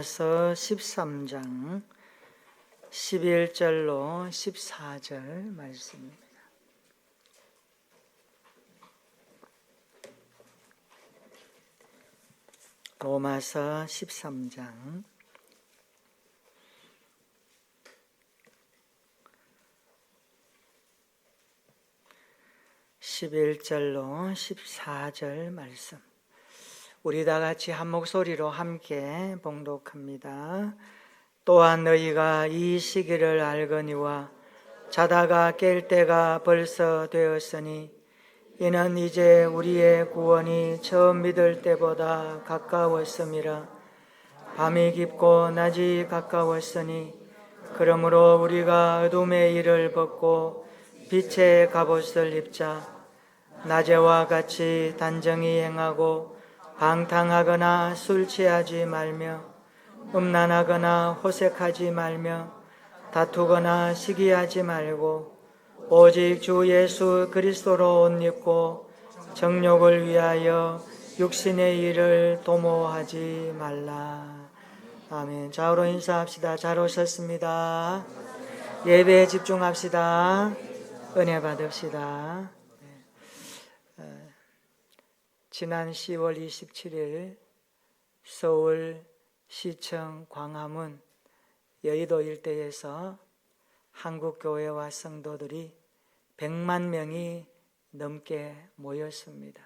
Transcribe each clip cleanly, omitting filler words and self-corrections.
로마서 13장 11절로 14절 말씀입니다. 로마서 13장 11절로 14절 말씀, 우리 다 같이 한 목소리로 함께 봉독합니다. 또한 너희가 이 시기를 알거니와 자다가 깰 때가 벌써 되었으니 이는 이제 우리의 구원이 처음 믿을 때보다 가까웠음이라. 밤이 깊고 낮이 가까웠으니 그러므로 우리가 어둠의 일을 벗고 빛의 갑옷을 입자. 낮에와 같이 단정히 행하고 방탕하거나 술 취하지 말며 음란하거나 호색하지 말며 다투거나 시기하지 말고 오직 주 예수 그리스도로 옷 입고 정욕을 위하여 육신의 일을 도모하지 말라. 아멘. 좌우로 인사합시다. 잘 오셨습니다. 예배에 집중합시다. 은혜 받읍시다. 지난 10월 27일 서울 시청 광화문 여의도 일대에서 한국교회와 성도들이 100만 명이 넘게 모였습니다.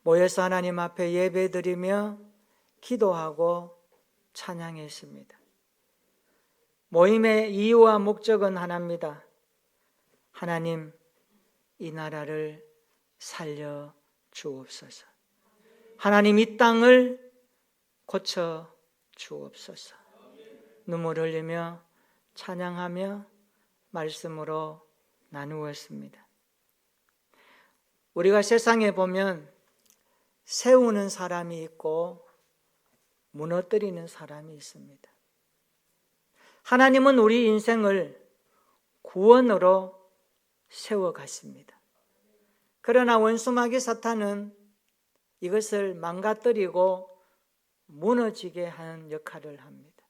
모여서 하나님 앞에 예배드리며 기도하고 찬양했습니다. 모임의 이유와 목적은 하나입니다. 하나님, 이 나라를 살려 주옵소서. 하나님, 이 땅을 고쳐 주옵소서. 눈물 흘리며 찬양하며 말씀으로 나누었습니다. 우리가 세상에 보면 세우는 사람이 있고 무너뜨리는 사람이 있습니다. 하나님은 우리 인생을 구원으로 세워갔습니다. 그러나 원수마귀 사탄은 이것을 망가뜨리고 무너지게 하는 역할을 합니다.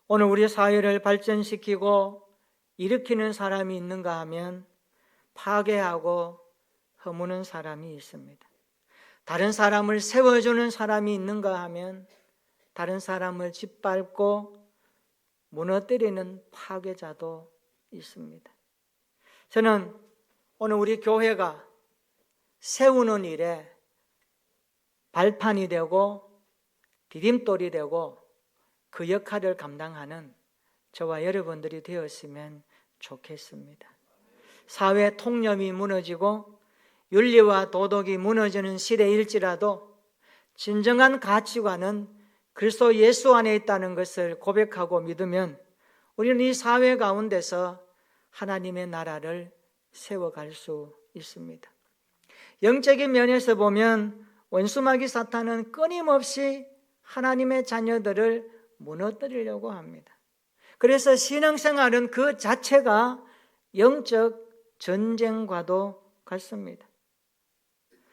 오늘 우리 사회를 발전시키고 일으키는 사람이 있는가 하면 파괴하고 허무는 사람이 있습니다. 다른 사람을 세워주는 사람이 있는가 하면 다른 사람을 짓밟고 무너뜨리는 파괴자도 있습니다. 저는 오늘 우리 교회가 세우는 일에 발판이 되고 디딤돌이 되고 그 역할을 감당하는 저와 여러분들이 되었으면 좋겠습니다. 사회 통념이 무너지고 윤리와 도덕이 무너지는 시대일지라도 진정한 가치관은 그리스도 예수 안에 있다는 것을 고백하고 믿으면 우리는 이 사회 가운데서 하나님의 나라를 세워갈 수 있습니다. 영적인 면에서 보면 원수마귀 사탄은 끊임없이 하나님의 자녀들을 무너뜨리려고 합니다. 그래서 신앙생활은 그 자체가 영적 전쟁과도 같습니다.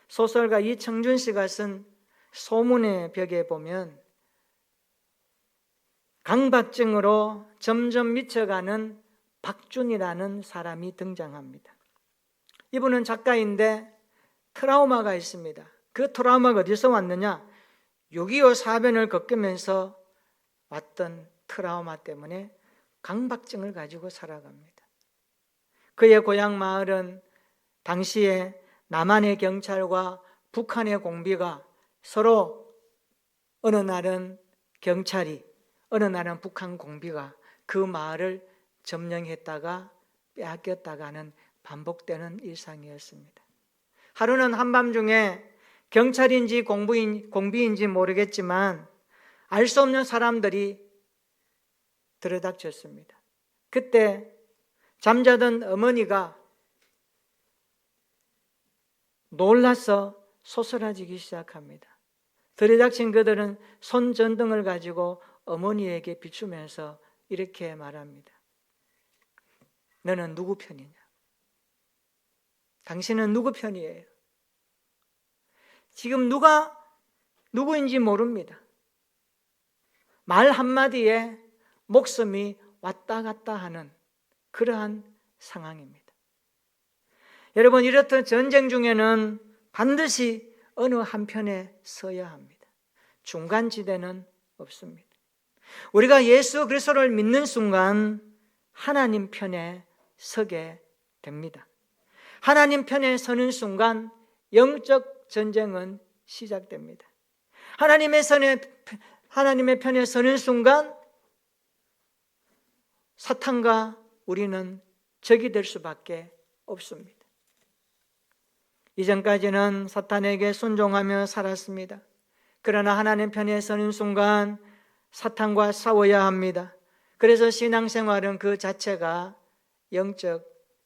소설가 이청준 씨가 쓴 소문의 벽에 보면 강박증으로 점점 미쳐가는 박준이라는 사람이 등장합니다. 이분은 작가인데 트라우마가 있습니다. 그 트라우마가 어디서 왔느냐? 6.25 사변을 겪으면서 왔던 트라우마 때문에 강박증을 가지고 살아갑니다. 그의 고향 마을은 당시에 남한의 경찰과 북한의 공비가 서로 어느 날은 경찰이, 어느 날은 북한 공비가 그 마을을 점령했다가 빼앗겼다가는 반복되는 일상이었습니다. 하루는 한밤중에 경찰인지 공비인지 모르겠지만 알 수 없는 사람들이 들어닥쳤습니다. 그때 잠자던 어머니가 놀라서 소스라지기 시작합니다. 들이닥친 그들은 손전등을 가지고 어머니에게 비추면서 이렇게 말합니다. 너는 누구 편이냐? 당신은 누구 편이에요? 지금 누가 누구인지 모릅니다. 말 한마디에 목숨이 왔다 갔다 하는 그러한 상황입니다. 여러분, 이렇듯 전쟁 중에는 반드시 어느 한편에 서야 합니다. 중간지대는 없습니다. 우리가 예수 그리스도를 믿는 순간 하나님 편에 서게 됩니다. 하나님 편에 서는 순간 영적 전쟁은 시작됩니다. 하나님의 편에 서는 순간 사탄과 우리는 적이 될 수밖에 없습니다. 이전까지는 사탄에게 순종하며 살았습니다. 그러나 하나님 편에 서는 순간 사탄과 싸워야 합니다. 그래서 신앙생활은 그 자체가 영적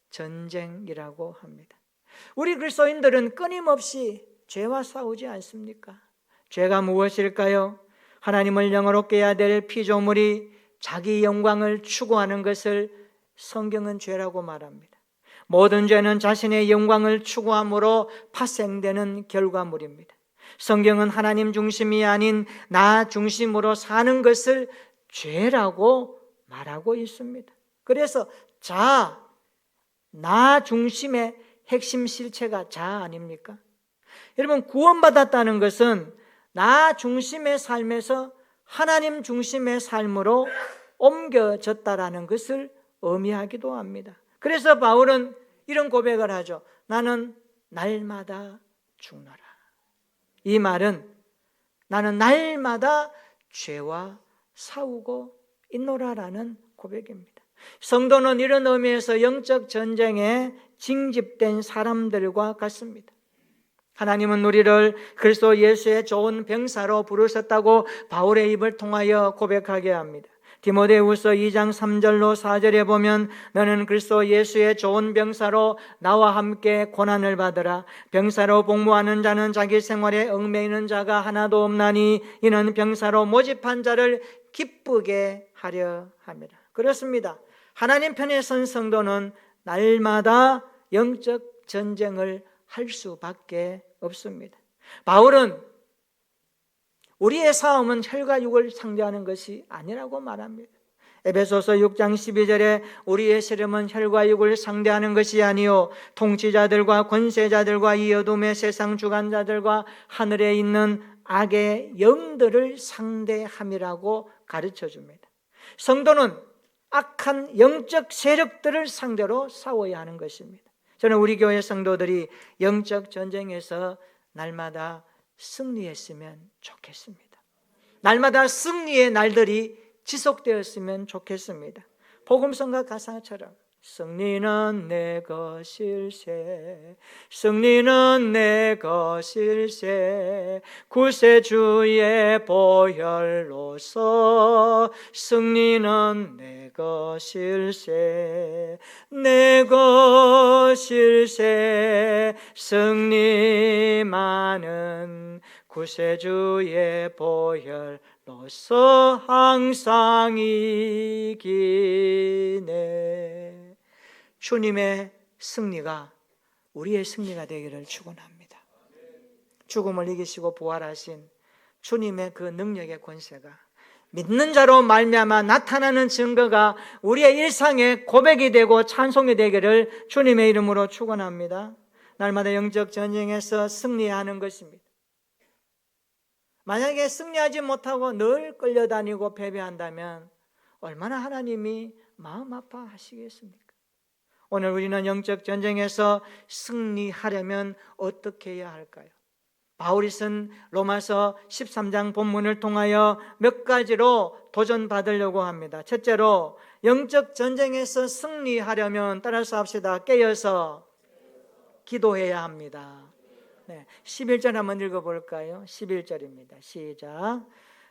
전쟁이라고 합니다. 우리 그리스도인들은 끊임없이 죄와 싸우지 않습니까? 죄가 무엇일까요? 하나님을 영화롭게 해야 될 피조물이 자기 영광을 추구하는 것을 성경은 죄라고 말합니다. 모든 죄는 자신의 영광을 추구함으로 파생되는 결과물입니다. 성경은 하나님 중심이 아닌 나 중심으로 사는 것을 죄라고 말하고 있습니다. 그래서 나 중심의 핵심 실체가 자 아닙니까? 여러분, 구원받았다는 것은 나 중심의 삶에서 하나님 중심의 삶으로 옮겨졌다라는 것을 의미하기도 합니다. 그래서 바울은 이런 고백을 하죠. 나는 날마다 죽노라. 이 말은 나는 날마다 죄와 싸우고 있노라라는 고백입니다. 성도는 이런 의미에서 영적 전쟁에 징집된 사람들과 같습니다. 하나님은 우리를 그리스도 예수의 좋은 병사로 부르셨다고 바울의 입을 통하여 고백하게 합니다. 디모데후서 2장 3절로 4절에 보면 너는 그리스도 예수의 좋은 병사로 나와 함께 고난을 받으라. 병사로 복무하는 자는 자기 생활에 얽매이는 자가 하나도 없나니 이는 병사로 모집한 자를 기쁘게 하려 함이라. 그렇습니다. 하나님 편에 선 성도는 날마다 영적 전쟁을 할 수밖에 없습니다. 바울은 우리의 싸움은 혈과 육을 상대하는 것이 아니라고 말합니다. 에베소서 6장 12절에 우리의 씨름은 혈과 육을 상대하는 것이 아니요 통치자들과 권세자들과 이 어둠의 세상 주관자들과 하늘에 있는 악의 영들을 상대함이라고 가르쳐 줍니다. 성도는 악한 영적 세력들을 상대로 싸워야 하는 것입니다. 저는 우리 교회 성도들이 영적 전쟁에서 날마다 승리했으면 좋겠습니다. 날마다 승리의 날들이 지속되었으면 좋겠습니다. 복음성가 가사처럼 승리는 내 것일세, 승리는 내 것일세, 구세주의 보혈로서 승리는 내 것일세, 내 것일세, 승리만은 구세주의 보혈로서 항상 이기네. 주님의 승리가 우리의 승리가 되기를 축원합니다. 죽음을 이기시고 부활하신 주님의 그 능력의 권세가 믿는 자로 말미암아 나타나는 증거가 우리의 일상의 고백이 되고 찬송이 되기를 주님의 이름으로 축원합니다. 날마다 영적 전쟁에서 승리하는 것입니다. 만약에 승리하지 못하고 늘 끌려다니고 패배한다면 얼마나 하나님이 마음 아파하시겠습니까? 오늘 우리는 영적 전쟁에서 승리하려면 어떻게 해야 할까요? 바울이 쓴 로마서 13장 본문을 통하여 몇 가지로 도전받으려고 합니다. 첫째로 영적 전쟁에서 승리하려면 따라서 합시다. 깨어서 기도해야 합니다. 11절 한번 읽어볼까요? 11절입니다. 시작.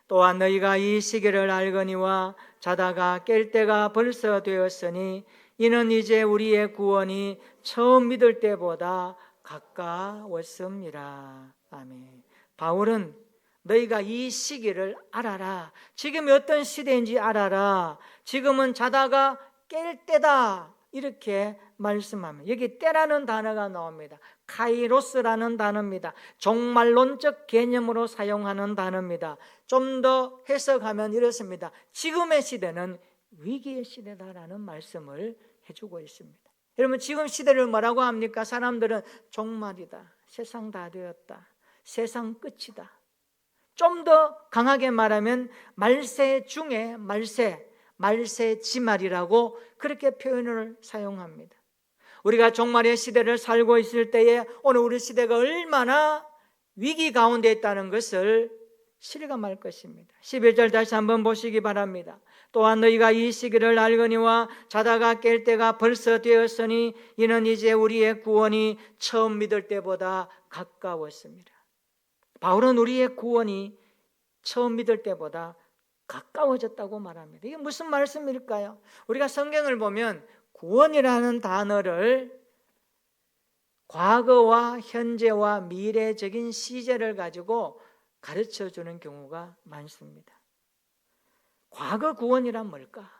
또한 너희가 이 시기를 알거니와 자다가 깰 때가 벌써 되었으니 이는 이제 우리의 구원이 처음 믿을 때보다 가까웠음이라. 아멘. 바울은 너희가 이 시기를 알아라. 지금이 어떤 시대인지 알아라. 지금은 자다가 깰 때다. 이렇게 말씀합니다. 여기 때라는 단어가 나옵니다. 카이로스라는 단어입니다. 종말론적 개념으로 사용하는 단어입니다. 좀 더 해석하면 이렇습니다. 지금의 시대는 위기의 시대다라는 말씀을 해주고 있습니다. 여러분, 지금 시대를 뭐라고 합니까? 사람들은 종말이다, 세상 다 되었다, 세상 끝이다. 좀 더 강하게 말하면 말세 중에 말세지말이라고 그렇게 표현을 사용합니다. 우리가 종말의 시대를 살고 있을 때에 오늘 우리 시대가 얼마나 위기 가운데 있다는 것을 실감할 것입니다. 11절 다시 한번 보시기 바랍니다. 또한 너희가 이 시기를 알거니와 자다가 깰 때가 벌써 되었으니 이는 이제 우리의 구원이 처음 믿을 때보다 가까웠습니다. 바울은 우리의 구원이 처음 믿을 때보다 가까워졌다고 말합니다. 이게 무슨 말씀일까요? 우리가 성경을 보면 구원이라는 단어를 과거와 현재와 미래적인 시제를 가지고 가르쳐주는 경우가 많습니다. 과거 구원이란 뭘까?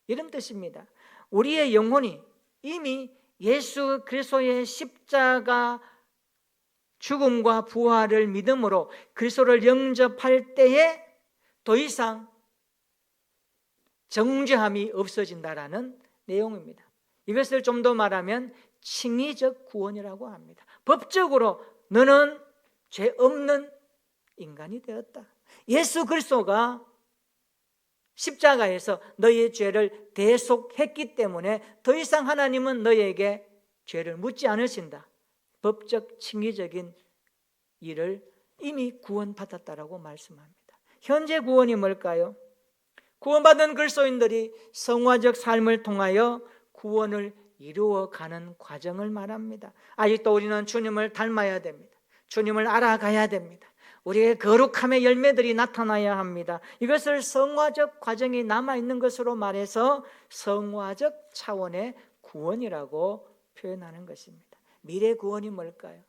이런 뜻입니다. 우리의 영혼이 이미 예수 그리스도의 십자가 죽음과 부활을 믿음으로 그리스도를 영접할 때에 더 이상 정죄함이 없어진다라는 내용입니다. 이것을 좀 더 말하면 칭의적 구원이라고 합니다. 법적으로 너는 죄 없는 인간이 되었다. 예수 그리스도가 십자가에서 너희의 죄를 대속했기 때문에 더 이상 하나님은 너희에게 죄를 묻지 않으신다. 법적 칭의적인 일을 이미 구원받았다라고 말씀합니다. 현재 구원이 뭘까요? 구원받은 그리스도인들이 성화적 삶을 통하여 구원을 이루어가는 과정을 말합니다. 아직도 우리는 주님을 닮아야 됩니다. 주님을 알아가야 됩니다. 우리의 거룩함의 열매들이 나타나야 합니다. 이것을 성화적 과정이 남아있는 것으로 말해서 성화적 차원의 구원이라고 표현하는 것입니다. 미래 구원이 뭘까요?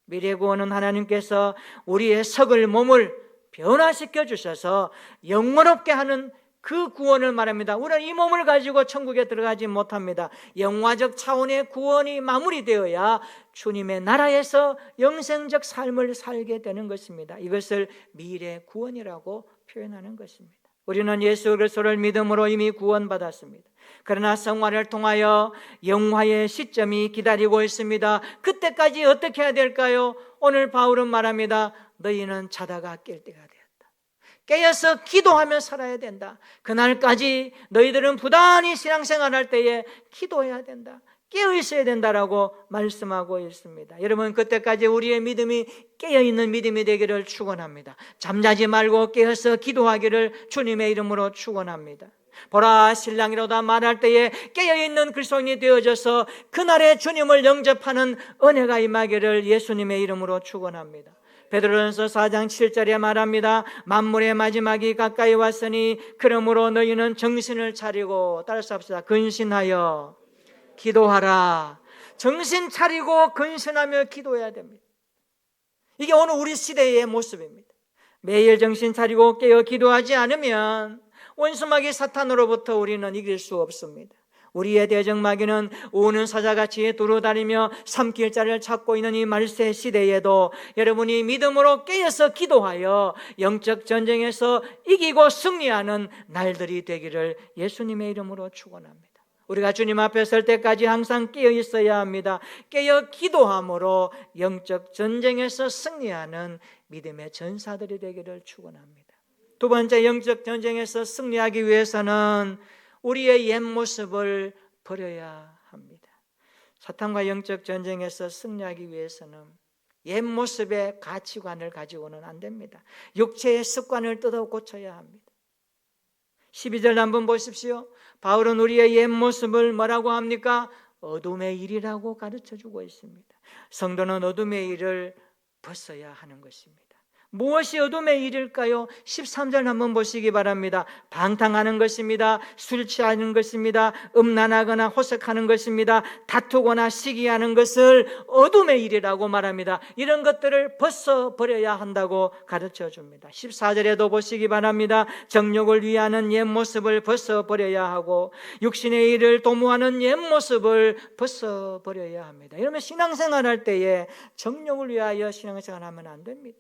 미래 구원은 하나님께서 우리의 썩을 몸을 변화시켜 주셔서 영원롭게 하는 그 구원을 말합니다. 우리는 이 몸을 가지고 천국에 들어가지 못합니다. 영화적 차원의 구원이 마무리되어야 주님의 나라에서 영생적 삶을 살게 되는 것입니다. 이것을 미래 구원이라고 표현하는 것입니다. 우리는 예수 그리스도를 믿음으로 이미 구원받았습니다. 그러나 성화를 통하여 영화의 시점이 기다리고 있습니다. 그때까지 어떻게 해야 될까요? 오늘 바울은 말합니다. 너희는 자다가 깰 때가 되었다. 깨어서 기도하며 살아야 된다. 그날까지 너희들은 부단히 신앙생활할 때에 기도해야 된다. 깨어 있어야 된다라고 말씀하고 있습니다. 여러분, 그때까지 우리의 믿음이 깨어있는 믿음이 되기를 축원합니다. 잠자지 말고 깨어서 기도하기를 주님의 이름으로 축원합니다. 보라, 신랑이로다 말할 때에 깨어있는 그리스도인이 되어져서 그날의 주님을 영접하는 은혜가 임하기를 예수님의 이름으로 축원합니다. 베드로전서 4장 7절에 말합니다. 만물의 마지막이 가까이 왔으니 그러므로 너희는 정신을 차리고, 따라서 합시다. 근신하여 기도하라. 정신 차리고 근신하며 기도해야 됩니다. 이게 오늘 우리 시대의 모습입니다. 매일 정신 차리고 깨어 기도하지 않으면 원수마귀 사탄으로부터 우리는 이길 수 없습니다. 우리의 대적마귀는 우는 사자같이 두루다니며 삼킬 자를 찾고 있는 이 말세 시대에도 여러분이 믿음으로 깨어서 기도하여 영적 전쟁에서 이기고 승리하는 날들이 되기를 예수님의 이름으로 축원합니다. 우리가 주님 앞에 설 때까지 항상 깨어 있어야 합니다. 깨어 기도함으로 영적 전쟁에서 승리하는 믿음의 전사들이 되기를 축원합니다. 두 번째, 영적 전쟁에서 승리하기 위해서는 우리의 옛 모습을 버려야 합니다. 사탄과 영적 전쟁에서 승리하기 위해서는 옛 모습의 가치관을 가지고는 안 됩니다. 육체의 습관을 뜯어 고쳐야 합니다. 12절 한번 보십시오. 바울은 우리의 옛 모습을 뭐라고 합니까? 어둠의 일이라고 가르쳐주고 있습니다. 성도는 어둠의 일을 벗어야 하는 것입니다. 무엇이 어둠의 일일까요? 13절 한번 보시기 바랍니다. 방탕하는 것입니다. 술 취하는 것입니다. 음란하거나 호색하는 것입니다. 다투거나 시기하는 것을 어둠의 일이라고 말합니다. 이런 것들을 벗어버려야 한다고 가르쳐 줍니다. 14절에도 보시기 바랍니다. 정욕을 위하는 옛 모습을 벗어버려야 하고 육신의 일을 도모하는 옛 모습을 벗어버려야 합니다. 이러면 신앙생활할 때에 정욕을 위하여 신앙생활하면 안 됩니다.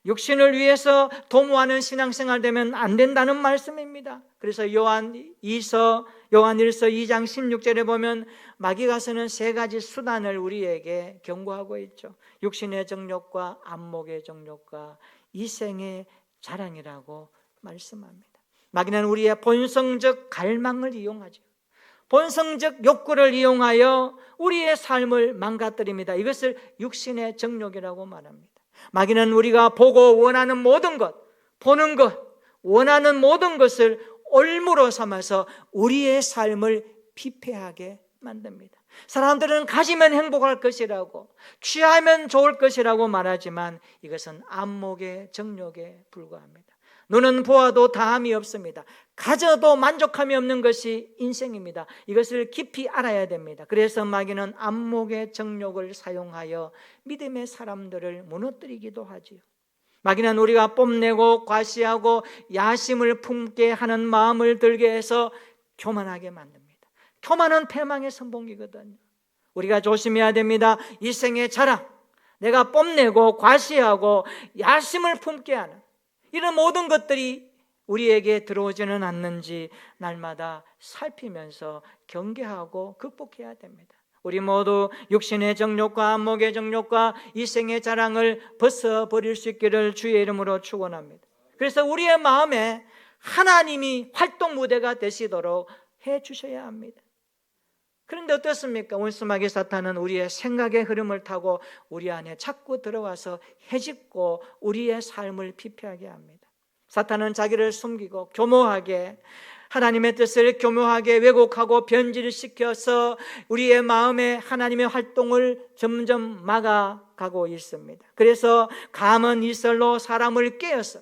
육신을 위해서 도모하는 신앙생활 되면 안 된다는 말씀입니다. 그래서 요한일서 2장 16절에 보면 마귀가서는 세 가지 수단을 우리에게 경고하고 있죠. 육신의 정욕과 안목의 정욕과 이생의 자랑이라고 말씀합니다. 마귀는 우리의 본성적 갈망을 이용하죠. 본성적 욕구를 이용하여 우리의 삶을 망가뜨립니다. 이것을 육신의 정욕이라고 말합니다. 마귀는 우리가 보고 원하는 모든 것, 보는 것, 원하는 모든 것을 올무로 삼아서 우리의 삶을 피폐하게 만듭니다. 사람들은 가지면 행복할 것이라고, 취하면 좋을 것이라고 말하지만 이것은 안목의 정욕에 불과합니다. 눈은 보아도 다함이 없습니다. 가져도 만족함이 없는 것이 인생입니다. 이것을 깊이 알아야 됩니다. 그래서 마귀는 안목의 정욕을 사용하여 믿음의 사람들을 무너뜨리기도 하지요. 마귀는 우리가 뽐내고 과시하고 야심을 품게 하는 마음을 들게 해서 교만하게 만듭니다. 교만은 패망의 선봉이거든요. 우리가 조심해야 됩니다. 이 생의 자랑, 내가 뽐내고 과시하고 야심을 품게 하는 이런 모든 것들이 우리에게 들어오지는 않는지 날마다 살피면서 경계하고 극복해야 됩니다. 우리 모두 육신의 정욕과 안목의 정욕과 이생의 자랑을 벗어버릴 수 있기를 주의 이름으로 축원합니다. 그래서 우리의 마음에 하나님이 활동 무대가 되시도록 해주셔야 합니다. 그런데 어떻습니까? 원수마귀 사탄은 우리의 생각의 흐름을 타고 우리 안에 자꾸 들어와서 해집고 우리의 삶을 피폐하게 합니다. 사탄은 자기를 숨기고 교모하게, 하나님의 뜻을 교묘하게 왜곡하고 변질시켜서 우리의 마음에 하나님의 활동을 점점 막아가고 있습니다. 그래서 감은 이슬로 사람을 깨어서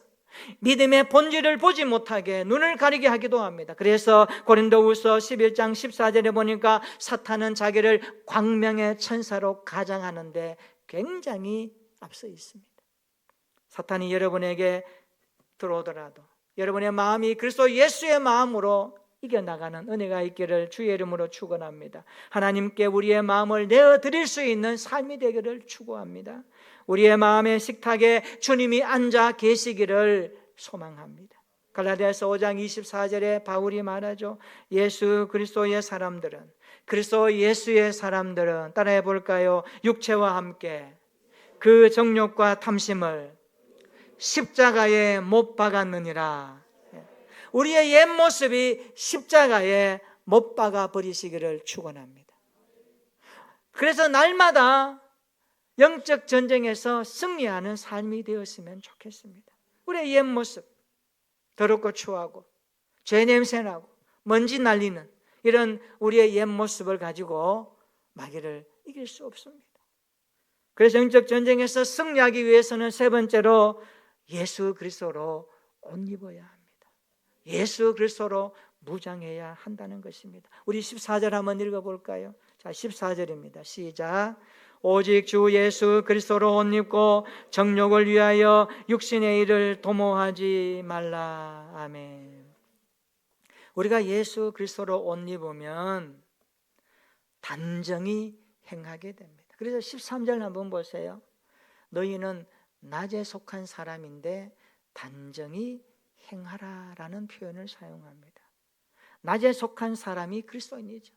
믿음의 본질을 보지 못하게 눈을 가리게 하기도 합니다. 그래서 고린도후서 11장 14절에 보니까 사탄은 자기를 광명의 천사로 가장하는데 굉장히 앞서 있습니다. 사탄이 여러분에게 들어오더라도 여러분의 마음이 그리스도 예수의 마음으로 이겨나가는 은혜가 있기를 주의 이름으로 축원합니다. 하나님께 우리의 마음을 내어드릴 수 있는 삶이 되기를 추구합니다. 우리의 마음의 식탁에 주님이 앉아 계시기를 소망합니다. 갈라디아서 5장 24절에 바울이 말하죠. 예수 그리스도의 사람들은, 그리스도 예수의 사람들은 따라해 볼까요? 육체와 함께 그 정욕과 탐심을 십자가에 못 박았느니라. 우리의 옛 모습이 십자가에 못 박아 버리시기를 축원합니다. 그래서 날마다 영적 전쟁에서 승리하는 삶이 되었으면 좋겠습니다. 우리의 옛 모습, 더럽고 추하고 죄 냄새 나고 먼지 날리는 이런 우리의 옛 모습을 가지고 마귀를 이길 수 없습니다. 그래서 영적 전쟁에서 승리하기 위해서는 세 번째로 예수 그리스도로 옷 입어야 합니다. 예수 그리스도로 무장해야 한다는 것입니다. 우리 14절 한번 읽어볼까요? 자, 14절입니다. 시작. 오직 주 예수 그리스도로 옷 입고 정욕을 위하여 육신의 일을 도모하지 말라. 아멘. 우리가 예수 그리스도로 옷 입으면 단정히 행하게 됩니다. 그래서 13절 한번 보세요. 너희는 낮에 속한 사람인데 단정히 행하라라는 표현을 사용합니다. 낮에 속한 사람이 그리스도인이죠.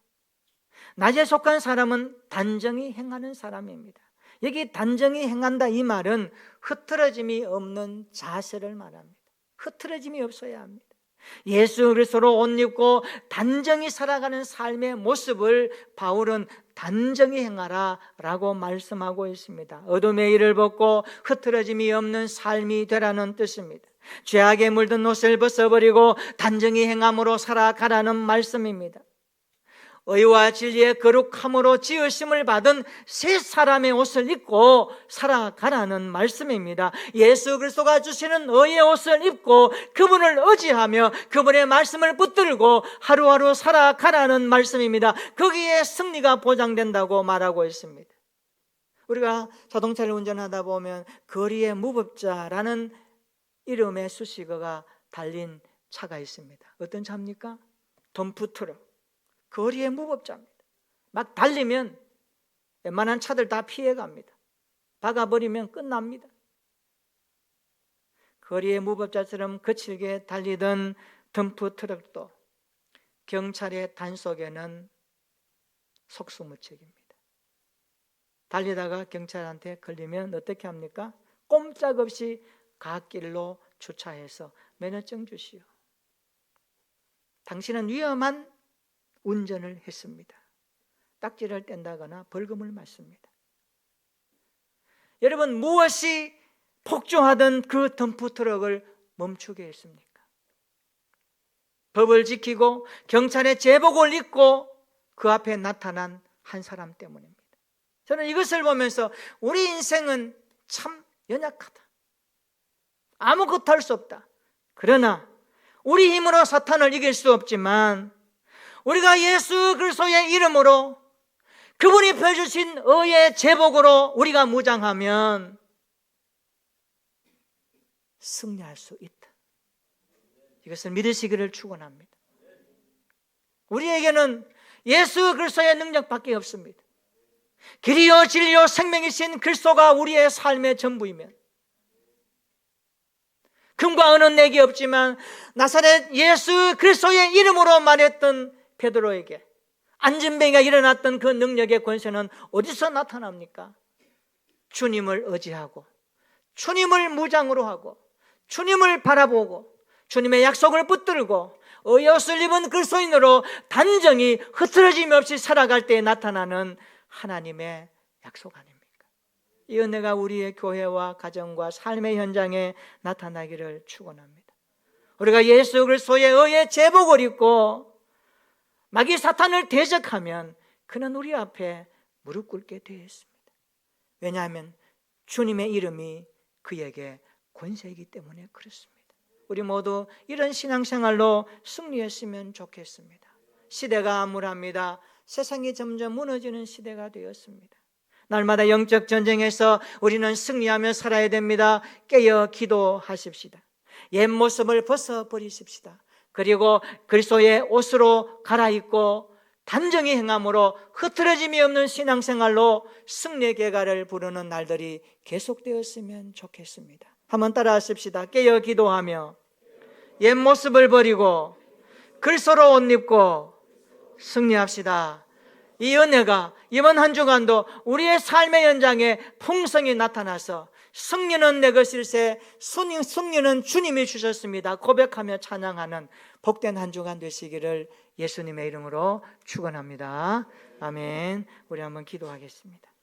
낮에 속한 사람은 단정히 행하는 사람입니다. 여기 단정히 행한다 이 말은 흐트러짐이 없는 자세를 말합니다. 흐트러짐이 없어야 합니다. 예수 그리스도로 옷 입고 단정히 살아가는 삶의 모습을 바울은 단정히 행하라 라고 말씀하고 있습니다. 어둠의 일을 벗고 흐트러짐이 없는 삶이 되라는 뜻입니다. 죄악에 물든 옷을 벗어버리고 단정히 행함으로 살아가라는 말씀입니다. 의와 진리의 거룩함으로 지으심을 받은 새 사람의 옷을 입고 살아가라는 말씀입니다. 예수 그리스도가 주시는 의의 옷을 입고 그분을 의지하며 그분의 말씀을 붙들고 하루하루 살아가라는 말씀입니다. 거기에 승리가 보장된다고 말하고 있습니다. 우리가 자동차를 운전하다 보면 거리의 무법자라는 이름의 수식어가 달린 차가 있습니다. 어떤 차입니까? 덤프트럭. 거리의 무법자입니다. 막 달리면 웬만한 차들 다 피해갑니다. 박아버리면 끝납니다. 거리의 무법자처럼 거칠게 달리던 덤프트럭도 경찰의 단속에는 속수무책입니다. 달리다가 경찰한테 걸리면 어떻게 합니까? 꼼짝없이 갓길로 주차해서 면허증 주시오. 당신은 위험한 운전을 했습니다. 딱지를 뗀다거나 벌금을 맞습니다. 여러분, 무엇이 폭주하던 그 덤프트럭을 멈추게 했습니까? 법을 지키고 경찰의 제복을 입고 그 앞에 나타난 한 사람 때문입니다. 저는 이것을 보면서 우리 인생은 참 연약하다. 아무것도 할 수 없다. 그러나 우리 힘으로 사탄을 이길 수 없지만 우리가 예수 그리스도의 이름으로 그분이 펴주신 의의 제복으로 우리가 무장하면 승리할 수 있다. 이것을 믿으시기를 축원합니다. 우리에게는 예수 그리스도의 능력밖에 없습니다. 길이요 진리요 생명이신 그리스도가 우리의 삶의 전부이면 금과 은은 내게 없지만 나사렛 예수 그리스도의 이름으로 말했던 베드로에게 안전뱅이가 일어났던 그 능력의 권세는 어디서 나타납니까? 주님을 의지하고 주님을 무장으로 하고 주님을 바라보고 주님의 약속을 붙들고 의의 옷을 입은 그리스도인으로 단정히 흐트러짐 없이 살아갈 때에 나타나는 하나님의 약속 아닙니까? 이 은혜가 우리의 교회와 가정과 삶의 현장에 나타나기를 축원합니다. 우리가 예수 그리스도의 의의 제복을 입고 마귀 사탄을 대적하면 그는 우리 앞에 무릎 꿇게 되어 있습니다. 왜냐하면 주님의 이름이 그에게 권세이기 때문에 그렇습니다. 우리 모두 이런 신앙생활로 승리했으면 좋겠습니다. 시대가 암울합니다. 세상이 점점 무너지는 시대가 되었습니다. 날마다 영적 전쟁에서 우리는 승리하며 살아야 됩니다. 깨어 기도하십시다. 옛 모습을 벗어버리십시다. 그리고 그리스도의 옷으로 갈아입고 단정히 행함으로 흐트러짐이 없는 신앙생활로 승리의 계가를 부르는 날들이 계속되었으면 좋겠습니다. 한번 따라하십시다. 깨어 기도하며 옛 모습을 버리고 그리스도로 옷 입고 승리합시다. 이 은혜가 이번 한 주간도 우리의 삶의 현장에 풍성히 나타나서 승리는 내 것일세, 승리는 주님이 주셨습니다 고백하며 찬양하는 복된 한 주간 되시기를 예수님의 이름으로 축원합니다. 아멘. 우리 한번 기도하겠습니다.